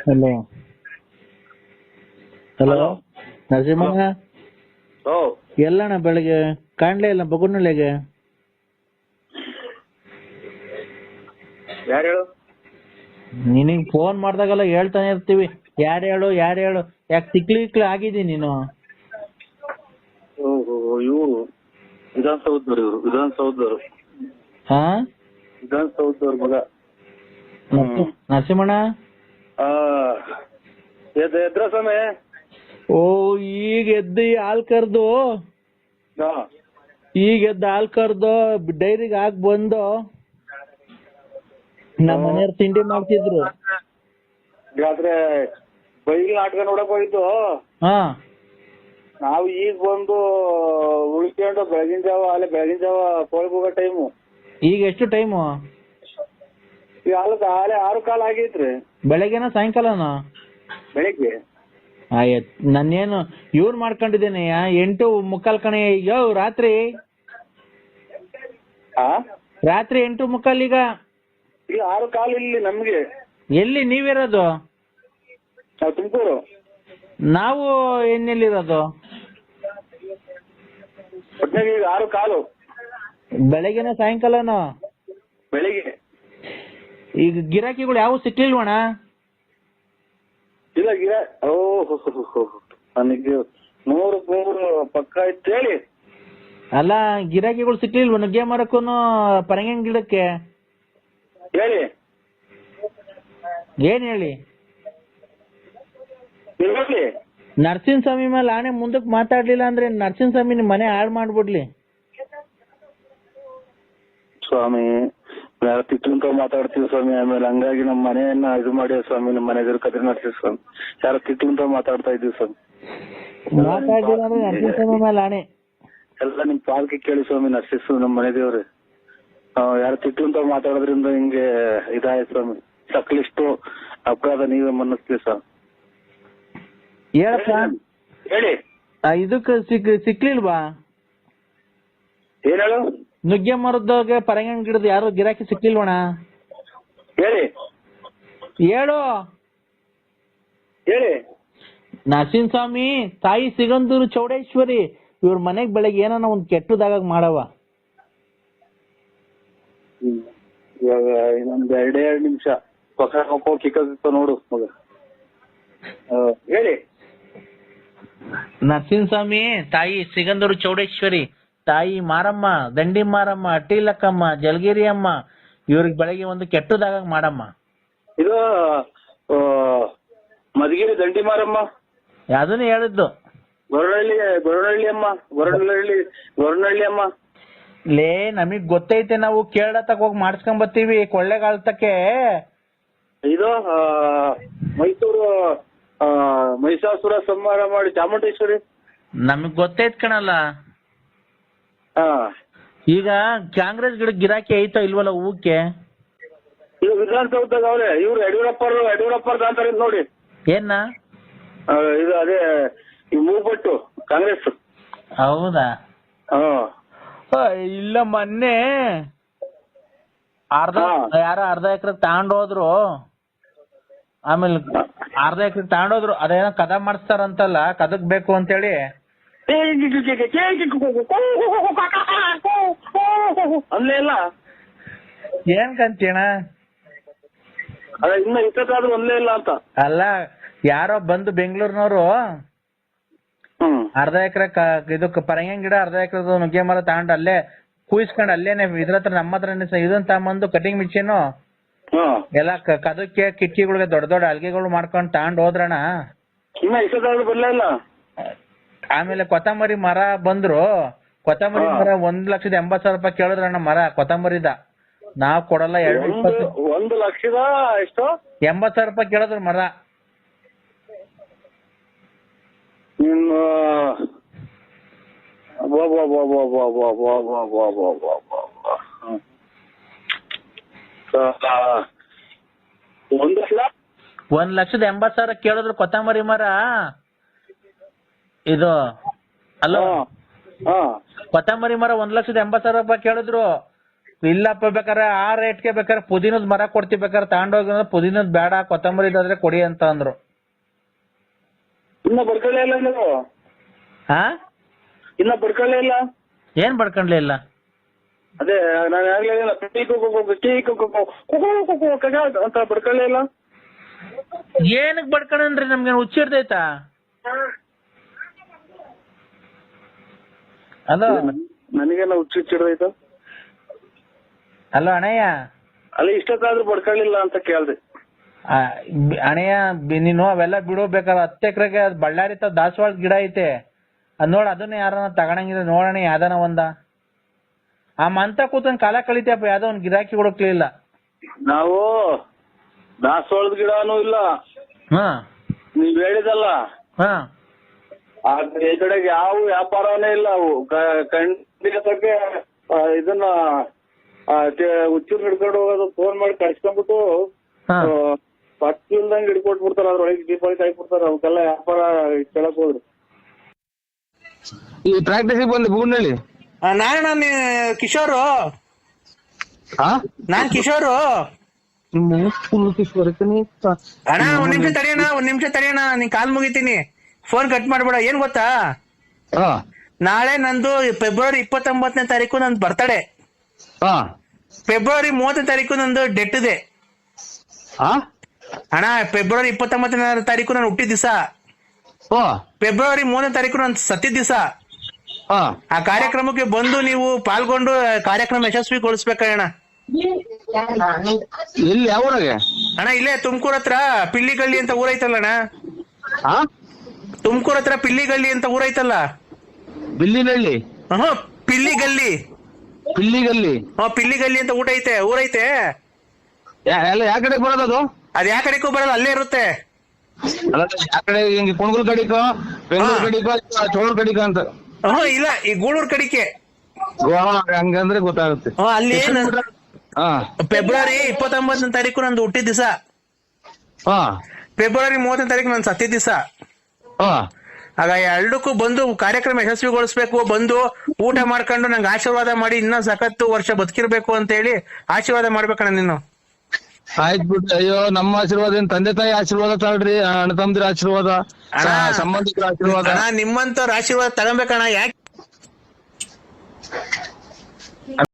Hello hello ನರಸಿಂಹಣ್ಣ, ಓ ಎಲ್ಲಣ್ಣ ಬೆಳಗ್ಗೆ ಕಾಣ್ಲೇ ಇಲ್ಲ ಬಗುನಳ್ಳಿಗೆ? ಯಾರು ಹೇಳು? ನಿನಗೆ ಫೋನ್ ಮಾಡ್ದಾಗೆಲ್ಲ ಹೇಳ್ತಾನೆ ಇರ್ತೀವಿ, ಯಾರು ಹೇಳು ಯಾರು ಹೇಳು, ಯಾಕೆ ತಿಕ್ಲಿ ಆಗಿದ್ದೀನಿ ನೀನು? ಓಹೋ, ಇವರು ವಿಧಾನಸೌಧದವ್ರು, ಇವರು ವಿಧಾನಸೌಧದವ್ರು, ಹಾ ವಿಧಾನಸೌಧದವ್ರ ಮಗ. ನರಸಿಂಹಣ್ಣ, ಎದ್ರ ಸಮಯ? ಓ ಈಗ ಎದ್ದು ಹಾಲ್ ಕರ್ದು, ಈಗ ಎದ್ದು ಹಾಲ್ ಕರ್ದು ಡೈರಿಗೆ ಹಾಕಿ ಬಂದು ನಮ್ಮ ಮನೆಯವ್ರು ತಿಂಡಿ ಮಾಡ್ತಿದ್ರು. ರಾತ್ರಿ ಬೈಲಿ ನಾಟಕ ನೋಡಕ್ ಹೋಗಿದ್ದು. ಹಾ, ನಾವು ಈಗ ಬಂದು ಉಳ್ಕೊಂಡು ಬೆಳಗಿನ ಜಾವ ಕೋಳಿಗೆ ಹೋಗೋ ಟೈಮು. ಈಗ ಎಷ್ಟು ಟೈಮು? ಈಗ ಆಲೆ 6:15 ಆಗೈತ್ರಿ. ಬೆಳಗ್ಗೆನ ಸಾಯಂಕಾಲನ? ಬೆಳಿಗ್ಗೆ. ಆಯ್ತು, ನಾನೇನು ಇವ್ರು ಮಾಡ್ಕೊಂಡಿದ್ದೇನೆ 8:45 ಕಣೆ. ಯೋ ರಾತ್ರಿ ಆ ರಾತ್ರಿ 8:45 ಈಗ. ಈಗ 6:15 ಇಲ್ಲಿ ನಮ್ಗೆ. ಎಲ್ಲಿ ನೀವಿರೋದು? ನಾವು ತುಮಕೂರು. ನಾವು ಎಲ್ಲಿರೋದು? ಒಟ್ನಾಗ ಈಗ 6:15 ಬೆಳಗ್ಗೆನ ಸಾಯಂಕಾಲನ? ಬೆಳಿಗ್ಗೆ. ಈಗ ಗಿರಾಕಿಗಳು ಯಾವ ಸಿಕ್ಲಿಲ್ವಣ? ಇಲ್ಲ ನನಗೆ 100 ಪಕ್ಕ ಇತ್ತು ಹೇಳಿ. ಅಲ್ಲ, ಗಿರಾಕಿಗಳು ಸಿಕ್ಲಿಲ್ವ ನುಗ್ಗೆ ಮರಕ್ಕೂನು ಪರಂಗಿ ಗಿಡಕ್ಕೆ? ಹೇಳಿ, ಏನ್ ಹೇಳಿ? ಹೇಳಿ. ನರಸಿಂಹ ಸ್ವಾಮಿ ಮೇಲೆ ಆಣೆ, ಮುಂದಕ್ಕೆ ಮಾತಾಡ್ಲಿಲ್ಲ ಅಂದ್ರೆ ನರಸಿಂಹ ಸ್ವಾಮಿ ನಿಮ್ ಮನೆ ಹಾಳು ಮಾಡ್ಬಿಡ್ಲಿ. ಸ್ವಾಮಿ ಯಾರು ತಿಟ್ಟಂತ ಮಾತಾಡ್ತೀವಿ ಸ್ವಾಮಿ, ಆಮೇಲೆ ಹಂಗಾಗಿ ನಮ್ಮ ಮನೆಯನ್ನ ಇದು ಮಾಡಿ ಸ್ವಾಮಿ, ನಮ್ಮ ಮನೆ ಎದುರು ಕದ್ರಿ ನಡೆಸಿ ಸ್ವಾಮಿ, ಯಾರು ತಿಟ್ಟಂತ ಮಾತಾಡ್ತಾ ಇದೀವಿ ಸ್ವಾಮಿ. ಮಾತಾಡ್ಲಿಲ್ಲ ಅಂದ್ರೆ ನರಸಿಂಹ ಸ್ವಾಮಿ ಮೇಲೆ ಆಣೆ. ಎಲ್ಲ ನಿಮ್ ಪಾಲ್ಕೆ ಕೇಳಿ ಸ್ವಾಮಿ, ನರ್ಸಿಸ್ ನಮ್ಮ ಮನೆ ದೇವ್ರಿ. ಯಾರು ತಿಟ್ಟಂತ ಮಾತಾಡೋದ್ರಿಂದ ಹಿಂಗೆ ಇದಾಯ್ತು ಸ್ವಾಮಿ. ಸಕಲಿಷ್ಟು ಅಪರಾಧ ನೀವೇ ಮನ್ನಿಸ್ತೀವಿ ಸ್ವಾಮಿ. ಹೇಳಪ್ಪ, ಹೇಳಿ. ಇದಕ್ಕೆ ಸಿಕ್ಲಿಲ್ವಾ? ಏನ್ ಹೇಳು? ನುಗ್ಗೆ ಮರದಾಗ ಪರಂಗಿ ಗಿಡದ ಯಾರು ಗಿರಾಕಿ ಸಿಕ್ಲಿಲ್ವಣ? ಹೇಳಿ ಹೇಳು. ಹೇಳಿ. ನರಸಿಂಹ ಸ್ವಾಮಿ ತಾಯಿ ಸಿಗಂದೂರು ಚೌಡೇಶ್ವರಿ ಇವ್ರ ಮನೆಗ್ ಬೆಳಗ್ಗೆ ಏನಾನ ಒಂದ್ ಕೆಟ್ಟದಾಗ ಮಾಡವ. ಇವಾಗ ಇನ್ನೊಂದ್ 2 ನಿಮಿಷ ಪಕ್ಕ ಕಿಕ್ಕ ನೋಡು ಮಗ. ಹೇಳಿ. ನರಸಿಂಹ ಸ್ವಾಮಿ ತಾಯಿ ಸಿಗಂದೂರು ಚೌಡೇಶ್ವರಿ, ತಾಯಿ ಮಾರಮ್ಮ, ದಂಡಿ ಮಾರಮ್ಮ, ಅಟ್ಟಿಲಕ್ಕಮ್ಮ, ಜಲಗಿರಿ ಅಮ್ಮ ಇವ್ರಿಗೆ ಬೆಳಗ್ಗೆ ಒಂದು ಕೆಟ್ಟದಾಗ ಮಾಡಮ್ಮ. ಇದು ಮಧುಗಿರಿ ದಂಡಿ ಮಾರಮ್ಮ, ಅದನ್ನ ಹೇಳಿದ್ದು. ಗೊರವನಹಳ್ಳಿ ಅಮ್ಮ. ಲೇ, ನಮಗ್ ಗೊತ್ತೈತೆ, ನಾವು ಕೇರಳತಕ್ ಹೋಗಿ ಮಾಡಿಸ್ಕೊಂಡ್ ಬರ್ತೀವಿ ಕೊಳ್ಳೆಗಾಲತಕ್ಕೆ. ಇದು ಮಹಿಷಾಸುರ ಸಂಹಾರ ಮಾಡಿ ಚಾಮುಂಡೇಶ್ವರಿ. ನಮಗ್ ಗೊತ್ತೈತ್ ಕಣಲ್ಲ. ಈಗ ಕಾಂಗ್ರೆಸ್ ಗಿಡ ಗಿರಾಕಿ ಐತೋ ಇಲ್ವಲ್ಲ ಹೂಕ್ಕೆ? ಇದು ವಿಧಾನಸೌಧದಾಗ ಅವ್ರೆ ಇವ್ರು ಯಡಿಯೂರಪ್ಪರ್ದ ಅಂತಾರೆ ನೋಡಿ. ಏನ ಇದು ಅದೇ ಈ ಮೂಗ್ಬಟ್ಟು ಕಾಂಗ್ರೆಸ್. ಹೌದಾ? ಇಲ್ಲ, ಮೊನ್ನೆ ಅರ್ಧ ಎಕರೆ ತಗೊಂಡೋದ್ರು. ಆಮೇಲೆ ಅರ್ಧ ಎಕರೆ ತಗೊಂಡೋದ್ರು, ಅದೇನೋ ಕದ ಮಾಡಿಸ್ತಾರಂತಲ್ಲ, ಕದಕ್ ಬೇಕು ಅಂತೇಳಿ. ಅಲ್ಲೇ ಇಲ್ಲ ಏನ್ ಕಂತೀಣ? ಅದ ಇನ್ನ ಇಷ್ಟೊತ್ತಾದ್ರೂ ಅಲ್ಲೇ ಇಲ್ಲ ಅಂತ. ಅಲ್ಲ, ಯಾರೋ ಬಂದು ಬೆಂಗಳೂರಿನವರು ಅರ್ಧ ಎಕರೆ ಇದಕ್ಕೆ ಪರಂಗಿ ಗಿಡ, ಅರ್ಧ ಎಕರೆ ನುಗ್ಗೆ ಮರ ತಗೊಂಡು ಅಲ್ಲೇ ಕೂಯಿಸ್ಕೊಂಡು ಅಲ್ಲೇನೆ ಇದ್ರ ಹತ್ರ ನಮ್ಮ ಹತ್ರ ಇದನ್ನ ತಗೊಂಬಂದು ಕಟಿಂಗ್ ಮಿಷಿನ್ ಎಲ್ಲ ಕದಕ್ಕೆ ಕಿಟಕಿಗಳಿಗೆ ದೊಡ್ಡ ದೊಡ್ಡ ಅಲ್ಗೆಗಳು ಮಾಡ್ಕೊಂಡು ತಗೊಂಡ್ ಹೋದ್ರಣ. ಇನ್ನ ಇಷ್ಟೊತ್ತಾದ್ರೂ ಬರ್ಲೇ ಇಲ್ಲ. ಆಮೇಲೆ ಕೊತ್ತಂಬರಿ ಮರ ಬಂದ್ರು. ಕೊತ್ತಂಬರಿ ಮರ 1,80,000 ರೂಪಾಯಿ ಕೇಳಿದ್ರಣ್ಣ ಮರ ಕೊತ್ತಂಬರಿದ. ನಾವ್ ಕೊಡಲ್ಲ. 1,00,000 ಎಷ್ಟು? 80,000 ರೂಪಾಯಿ ಕೇಳಿದ್ರು ಮರ. ನಿಮ್ಮ $1,80,000 ಕೇಳಿದ್ರು ಕೊತ್ತಂಬರಿ ಮರ. ಇದು ಅಲ್ಲ, ಕೊತ್ತಂಬರಿ ಮರ 1,80,000 ರೂಪಾಯಿ ಕೇಳಿದ್ರು. ಇಲ್ಲಪ್ಪ ಬೇಕಾರೆ ಆ ರೇಟ್ಗೆ ಬೇಕಾರೆ ಪುದೀನದ ಮರ ಕೊಡ್ತೀವಿ ಬೇಕಾದ್ರೆ ತಗೊಂಡೋಗಿ ಪುದೀನದ್ ಬೇಡ ಕೊತ್ತಂಬರಿ ಇದಾದ್ರೆ ಕೊಡಿ ಅಂತ ಅಂದ್ರು. ಇನ್ನ ಬಡ್ಕೊಳ್ಳೇ ಇಲ್ಲ ನೀವು? ಹಾ ಇನ್ನ ಬಡ್ಕೊಳ್ಳೇ ಇಲ್ಲ? ಏನ್ ಬಡ್ಕೊಂಡ್ಲೇ ಇಲ್ಲ? ಅದೇ ನಾನು ಆಗ್ಲೇ ಅಂತ ಬಡ್ಕೊಳ್ಳೇ ಇಲ್ಲ? ಏನಕ್ ಬಡ್ಕೊಂಡ್ರಿ? ನಮ್ಗೆ ಹುಚ್ಚಿಡ್ದೈತಾ? ಅಲೋ ನನಗೇನ ಹುಚ್ಚಿಡ್ದೈತ? ಅಲೋ ಅಣ್ಣಯ್ಯ, ಅಲ್ಲಿ ಇಷ್ಟಕ್ಕಾದ್ರೂ ಬಡ್ಕೊಳ್ಳಿಲ್ಲ ಅಂತ ಕೇಳ್ದೆ. ಅಣ್ಣಯ್ಯ ನೀನು ಅವೆಲ್ಲ ಬಿಡು, ಬೇಕಾದ್ರೆ 10 ಎಕರೆಗೆ ಬಳ್ಳಾರಿ ದಾಸವಾಳ ಗಿಡ ಐತೆ, ಅದ್ ನೋಡ್ ಅದನ್ನ ಯಾರನ್ನ ತಗೊಳಂಗಿದ್ರೆ ನೋಡೋಣ ಯಾವ್ದಾನ ಒಂದ. ಆ ಮಂತ ಕೂತಂಗ್ ಕಾಲ ಕಳಿತಪ್ಪ, ಯಾವ್ದೋ ಒಂದ್ ಗಿರಾಕಿ ಹುಡುಕ್ಲಿಲ್ಲ ನಾವು. ದಾಸವಾಳದ ಗಿಡನೂ ಇಲ್ಲ, ನೀವ್ ಹೇಳಿದಲ್ಲ ಈ ಕಡೆಗೆ ಯಾವ ವ್ಯಾಪಾರನೇ ಇಲ್ಲ. ಅವು ಖಂಡಿತಕ್ಕೆ ಇದನ್ನ ಹುಚ್ಚೂರ್ ಹಿಡ್ಕೊಂಡು ಹೋಗೋದು, ಫೋನ್ ಮಾಡಿ ಕಳ್ಸ್ಕೊಂಡ್ಬಿಟ್ಟು ಪಟ್ಟು ಇಲ್ದಂಗೆ ಹಿಡ್ಕೊಟ್ಬಿಡ್ತಾರ, ಅದ್ರೊಳಗೆ ದೀಪಾವಳಿ ಹಾಕ್ಬಿಡ್ತಾರ. ಅವಕ್ಕೆಲ್ಲ ವ್ಯಾಪಾರ ಕೇಳಕ್ ಹೋದ್ರು. ಈ ಪ್ರಾಕ್ಟೀಸಿಗೆ ಬಂದು ಬೂನಳ್ಳಿ ನಾನು ಕಿಶೋರು. ನಾನ್ ಕಿಶೋರು. ಅಣ್ಣ ಒಂದ್ ನಿಮಿಷ ತಡೆಯೋಣ, ನೀನ್ ಕಾಲ್ ಮುಗಿತೀನಿ, ಫೋನ್ ಕಟ್ ಮಾಡ್ಬೇಡ. ಏನ್ ಗೊತ್ತಾ, ನಾಳೆ ನಂದು ಫೆಬ್ರವರಿ 29ನೇ ತಾರೀಕು ನಂದು ಬರ್ತಡೇ. ಫೆಬ್ರವರಿ 30ನೇ ತಾರೀಕು ನಂದು ಡೆತ್ ಇದೆ ಅಣ್ಣ. ಫೆಬ್ರವರಿ 29ನೇ ತಾರೀಕು ನಾನು ಹುಟ್ಟಿದ ದಿವಸ, ಫೆಬ್ರವರಿ 3ನೇ ತಾರೀಕು ನಾನು ಸತ್ತಿದ ದಿವಸ. ಆ ಕಾರ್ಯಕ್ರಮಕ್ಕೆ ಬಂದು ನೀವು ಪಾಲ್ಗೊಂಡು ಕಾರ್ಯಕ್ರಮ ಯಶಸ್ವಿಗೊಳಿಸ್ಬೇಕಣ್ಣ. ಎಲ್ಲಿ ಯಾವ ಊರಾಗೆ ಅಣ್ಣ? ಇಲ್ಲೇ ತುಮಕೂರ್ ಹತ್ರ ಪಿಳ್ಳಿಗಳ್ಳಿ ಅಂತ ಊರೈತಲ್ಲ ಅಣ್ಣ. ತುಮಕೂರ್ ಹತ್ರ ಪಿಳ್ಳಿಗಳ್ಳಿ ಅಂತ ಊರೈತಲ್ಲ. ಬಿಲ್ಲಿನಹಳ್ಳಿ? ಪಿಳ್ಳಿಗಲ್ಲಿ. ಪಿಳ್ಳಿಗಲ್ಲಿ? ಪಿಳ್ಳಿಗಲ್ಲಿ ಅಂತ ಊರೈತೆ. ಎಲ್ಲ ಯಾವ ಕಡೆ ಬರೋದದು? ಅದ್ ಯಾವ ಕಡೆಗೂ ಬರಲ್ಲ, ಅಲ್ಲೇ ಇರುತ್ತೆ. ಅಲ್ಲ ಯಾವ ಕಡೆ, ಹಿಂಗೆ ಕುಣಗುಲ್ ಕಡಿಕೋ, ಬೆಂಗಳೂರು ಕಡಿಕೋ, ಚೋಳೂರ್ ಕಡಿಕೋ ಅಂತ? ಇಲ್ಲ, ಈ ಗೂಳೂರ್ ಕಡಿಕೆ. ಹಂಗಂದ್ರೆ ಗೊತ್ತಾಗುತ್ತೆ. ಅಲ್ಲಿ ಫೆಬ್ರವರಿ 29ನೇ ತಾರೀಕು ನಂದು ಹುಟ್ಟಿದ ದಿವಸ, ಫೆಬ್ರವರಿ 30ನೇ ತಾರೀಕು ನಾನು ಸತ್ತಿದ ದಿವಸ. ಆಗ ಎರಡಕ್ಕೂ ಬಂದು ಕಾರ್ಯಕ್ರಮ ಯಶಸ್ವಿಗೊಳಿಸ್ಬೇಕು, ಬಂದು ಊಟ ಮಾಡ್ಕೊಂಡು ನಂಗೆ ಆಶೀರ್ವಾದ ಮಾಡಿ ಇನ್ನೂ ಸಖತ್ತು ವರ್ಷ ಬದುಕಿರ್ಬೇಕು ಅಂತ ಹೇಳಿ ಆಶೀರ್ವಾದ ಮಾಡ್ಬೇಕಣ್ಣ ನೀನು. ಆಯ್ತು ಬಿಡ್ರಿ. ಅಯ್ಯೋ, ನಮ್ಮ ಆಶೀರ್ವಾದ ಏನ್ ತಂದೆ ತಾಯಿ ಆಶೀರ್ವಾದ ತಗೊಳ್ರಿ, ಅಣ್ಣ ತಮ್ಮದಿರ ಆಶೀರ್ವಾದ, ಸಂಬಂಧಿಕರ ಆಶೀರ್ವಾದ. ನಿಮ್ಮಂತವ್ರ ಆಶೀರ್ವಾದ ತಗೊಬೇಕಣ್ಣ. ಯಾಕೆ